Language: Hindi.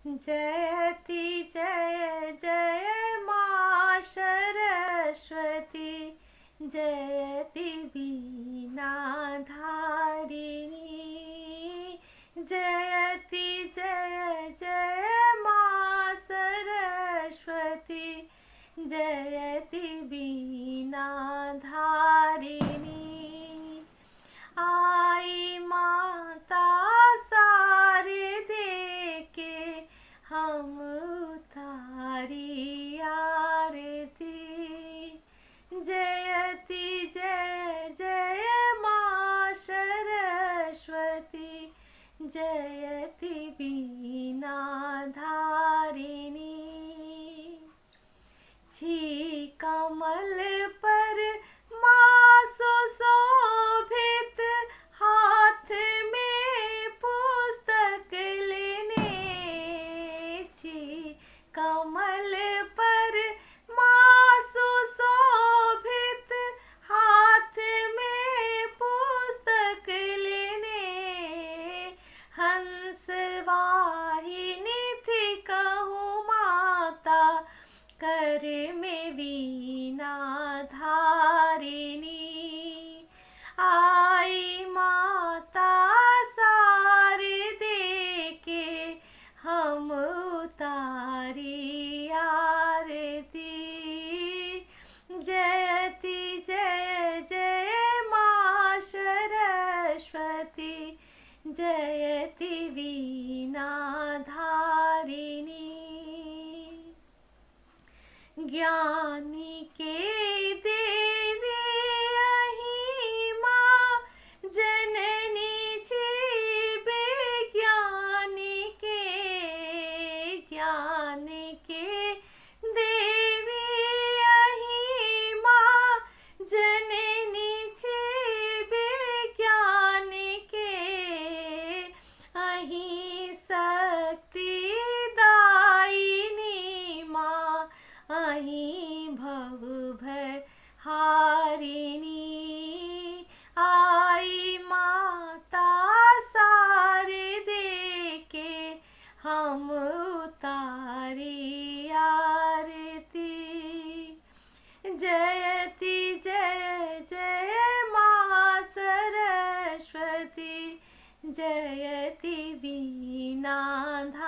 जयति जय जय माँ सरस्वती, जयति वीणाधारिणी। जयति जय जय माँ सरस्वती, जयति वीणाधारिणी। आई माता शारदे के हम उतारी आरती। जयति जय जय माँ सरस्वती, जयति वीणाधारिणी। छी कमल पर माँ सुशोभित, हाथ में पुस्तक लेने। छी कमल पर माँ सुशोभित, हाथ में पुस्तक लेने। हंस वाहिनी थी कहूँ माता, कर में वीणाधारिणी। आई माता शारदे के हम उतारी आरती। जयति जय जय माँ सरस्वती, जयति वीणाधारिणी। ज्ञानी के देवी अहि माँ जननी छिबे। ज्ञानी के ज्ञान के देवी अहि माँ जननी छिबे। ज्ञान के अहि शक्ति दायिनी माँ, अहि भव भय हारिणी। आई माता शारदे के हम उतारी आरती। जयति जय जय माँ सरस्वती, जयति वीणाधारिणी।